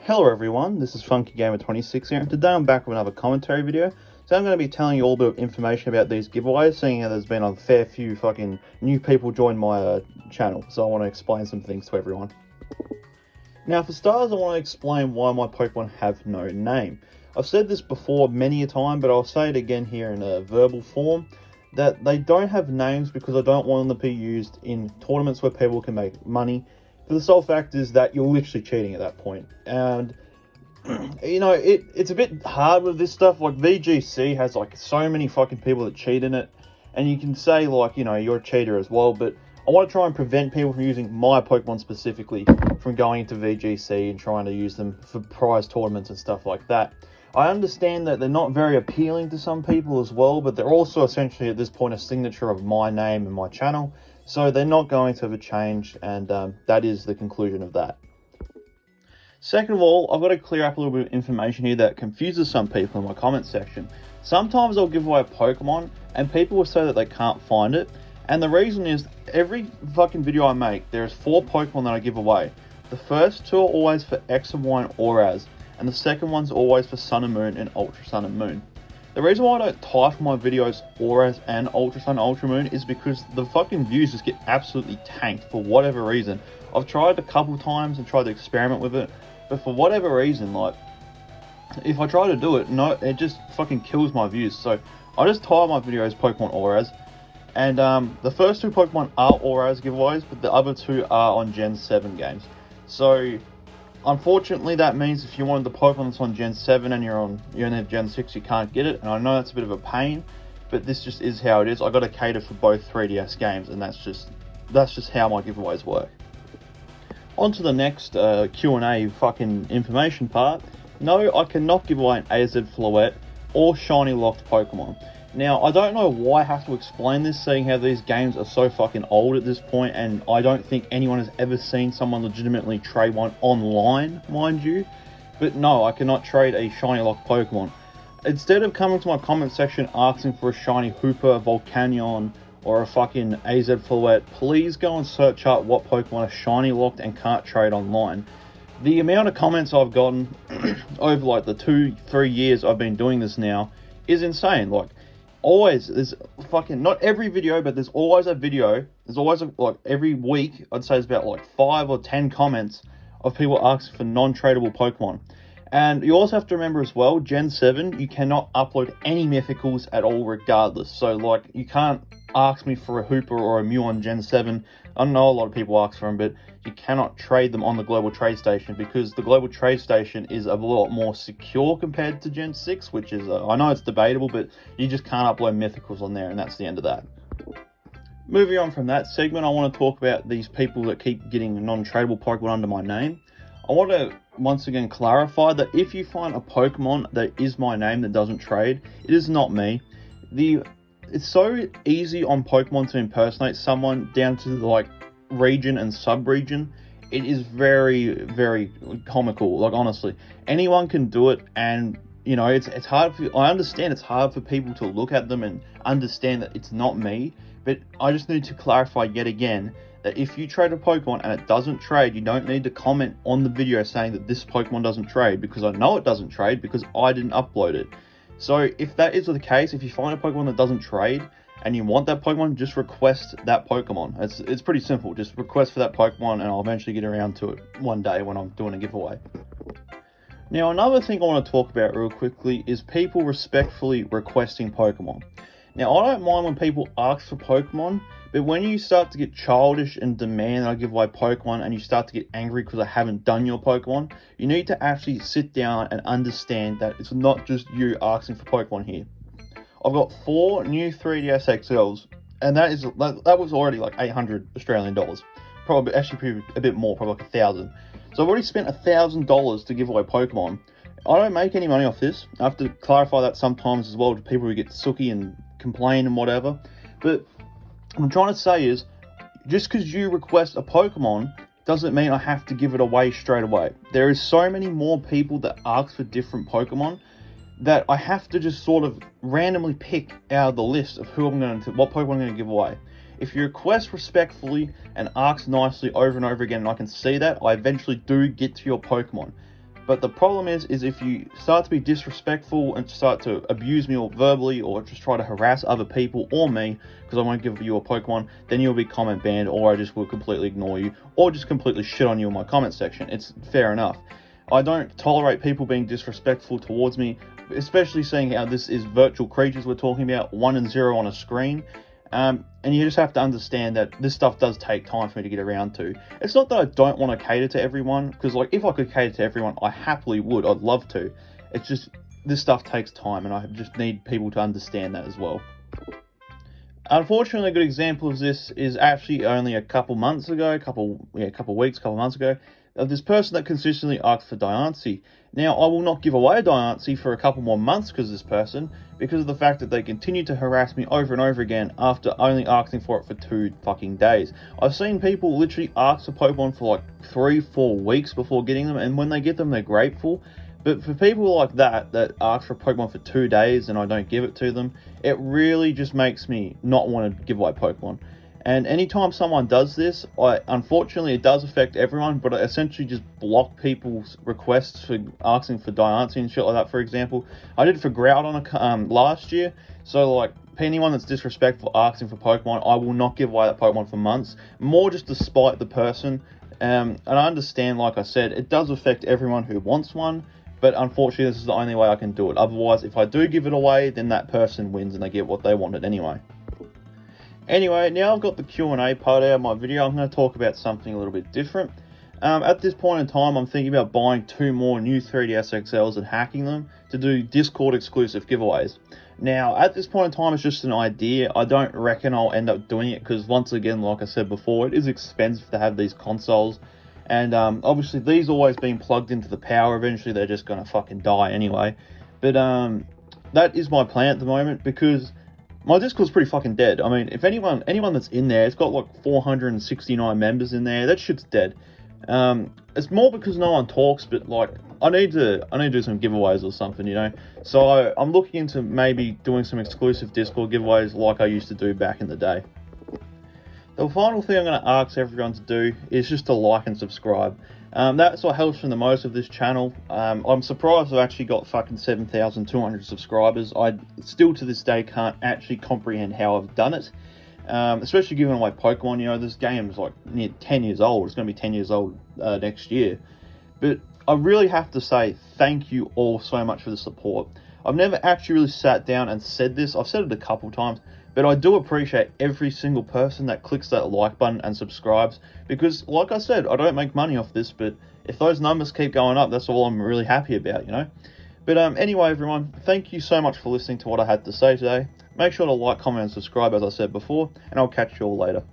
Hello everyone, this is FunkyGamer26 here, and today I'm back with another commentary video. So I'm going to be telling you all a bit of information about these giveaways, seeing how there's been a fair few fucking new people join my channel, so I want to explain some things to everyone. Now for starters, I want to explain why my Pokemon have no name. I've said this before many a time, but I'll say it again here in a verbal form, that they don't have names because I don't want them to be used in tournaments where people can make money. For the sole fact is that you're literally cheating at that point. And, you know, it's a bit hard with this stuff. Like, VGC has, like, so many fucking people that cheat in it. And you can say, like, you know, you're a cheater as well. But I want to try and prevent people from using my Pokemon specifically from going into VGC and trying to use them for prize tournaments and stuff like that. I understand that they're not very appealing to some people as well, but they're also essentially at this point a signature of my name and my channel. So they're not going to ever change, and that is the conclusion of that. Second of all, I've got to clear up a little bit of information here that confuses some people in my comment section. Sometimes I'll give away a Pokemon, and people will say that they can't find it. And the reason is, every fucking video I make, there's 4 Pokemon that I give away. The first 2 are always for X and Y and Auras, and the second one's always for Sun and Moon and Ultra Sun and Moon. The reason why I don't title my videos Auras and Ultra Sun, Ultra Moon is because the fucking views just get absolutely tanked for whatever reason. I've tried a couple times and tried to experiment with it, but for whatever reason, like, if I try to do it, no, it just fucking kills my views. So I just title my videos Pokemon Auras, and the first 2 Pokemon are Auras giveaways, but the other 2 are on Gen 7 games. So unfortunately, that means if you wanted the Pokemon that's on Gen 7 and you only have Gen 6, you can't get it. And I know that's a bit of a pain, but this just is how it is. I got to cater for both 3DS games, and that's just how my giveaways work. On to the next Q&A fucking information part. No, I cannot give away an AZ Floette or Shiny Locked Pokemon. Now, I don't know why I have to explain this, seeing how these games are so fucking old at this point, and I don't think anyone has ever seen someone legitimately trade one online, mind you. But no, I cannot trade a Shiny Locked Pokemon. Instead of coming to my comment section asking for a Shiny Hooper, Volcanion, or a fucking AZ Floette, please go and search up what Pokemon are Shiny Locked and can't trade online. The amount of comments I've gotten over like the 2-3 years I've been doing this now is insane. Like, always, there's fucking, not every video, but there's always a video, there's always like every week, I'd say it's about like 5 or 10 comments of people asking for non-tradable Pokemon. And you also have to remember as well, Gen 7, you cannot upload any mythicals at all regardless. So like, you can't ask me for a Hooper or a Mew on Gen 7. I know a lot of people ask for them, but you cannot trade them on the Global Trade Station, because the Global Trade Station is a lot more secure compared to Gen 6, which is, I know it's debatable, but you just can't upload mythicals on there, and that's the end of that. Moving on from that segment, I want to talk about these people that keep getting non-tradable Pokemon under my name. I want to once again clarify that if you find a Pokemon that is my name that doesn't trade, it is not me. It's so easy on Pokemon to impersonate someone down to like region and sub-region. It is very, very comical. Like, honestly, anyone can do it, and you know, it's hard for, I understand it's hard for people to look at them and understand that it's not me, but I just need to clarify yet again that if you trade a Pokemon and it doesn't trade, you don't need to comment on the video saying that this Pokemon doesn't trade, because I know it doesn't trade because I didn't upload it. So if that is the case, if you find a Pokemon that doesn't trade and you want that Pokemon, just request that Pokemon. It's pretty simple. Just request for that Pokemon, and I'll eventually get around to it one day when I'm doing a giveaway. Now, another thing I want to talk about real quickly is people respectfully requesting Pokemon. Now, I don't mind when people ask for Pokemon, but when you start to get childish and demand that I give away Pokemon, and you start to get angry because I haven't done your Pokemon, you need to actually sit down and understand that it's not just you asking for Pokemon here. I've got 4 new 3DS XLs, and that was already like 800 Australian dollars. Probably, actually a bit more, probably like 1,000. So I've already spent $1,000 to give away Pokemon. I don't make any money off this. I have to clarify that sometimes as well to people who get sooky and complain and whatever. But what I'm trying to say is, just because you request a Pokemon doesn't mean I have to give it away straight away. There is so many more people that ask for different Pokemon that I have to just sort of randomly pick out of the list of what Pokemon I'm going to give away. If you request respectfully and ask nicely over and over again, and I can see that, I eventually do get to your Pokemon. But the problem is if you start to be disrespectful and start to abuse me or verbally, or just try to harass other people or me because I won't give you a Pokemon, then you'll be comment banned, or I just will completely ignore you, or just completely shit on you in my comment section. It's fair enough. I don't tolerate people being disrespectful towards me, especially seeing how this is virtual creatures we're talking about, 1 and 0 on a screen. And you just have to understand that this stuff does take time for me to get around to. It's not that I don't want to cater to everyone, because like if I could cater to everyone, I happily would. I'd love to. It's just this stuff takes time, and I just need people to understand that as well. Unfortunately, a good example of this is actually only a couple months ago, couple months ago, of this person that consistently asked for Diancie. Now, I will not give away Diancie for a couple more months because of this person, because of the fact that they continue to harass me over and over again after only asking for it for 2 fucking days. I've seen people literally ask for Pokemon for like 3-4 weeks before getting them, and when they get them, they're grateful. But for people like that ask for Pokemon for 2 days and I don't give it to them, it really just makes me not want to give away Pokemon. And anytime someone does this, unfortunately it does affect everyone, but I essentially just block people's requests for asking for Diancie and shit like that. For example, I did it for Groudon last year, so like anyone that's disrespectful asking for Pokemon, I will not give away that Pokemon for months, more just to spite the person. And I understand, like I said, it does affect everyone who wants one, but unfortunately this is the only way I can do it. Otherwise, if I do give it away, then that person wins and they get what they wanted anyway. Anyway, now I've got the Q&A part out of my video, I'm going to talk about something a little bit different. At this point in time, I'm thinking about buying 2 more new 3DS XLs and hacking them to do Discord exclusive giveaways. Now, at this point in time, it's just an idea. I don't reckon I'll end up doing it because, once again, like I said before, it is expensive to have these consoles. And obviously, these always being plugged into the power, eventually they're just going to fucking die anyway. But that is my plan at the moment, because my Discord's pretty fucking dead. I mean, if anyone that's in there, it's got like 469 members in there. That shit's dead. It's more because no one talks, but like I need to do some giveaways or something, you know. So I'm looking into maybe doing some exclusive Discord giveaways like I used to do back in the day. The final thing I'm going to ask everyone to do is just to like and subscribe. That's what helps from the most of this channel. I'm surprised I've actually got fucking 7,200 subscribers. I still to this day can't actually comprehend how I've done it. Especially giving away Pokemon, you know, this game is like near 10 years old. It's going to be 10 years old next year. But I really have to say thank you all so much for the support. I've never actually really sat down and said this. I've said it a couple times. But I do appreciate every single person that clicks that like button and subscribes, because like I said, I don't make money off this, but if those numbers keep going up, that's all I'm really happy about, you know. But anyway, everyone, thank you so much for listening to what I had to say today. Make sure to like, comment and subscribe, as I said before, and I'll catch you all later.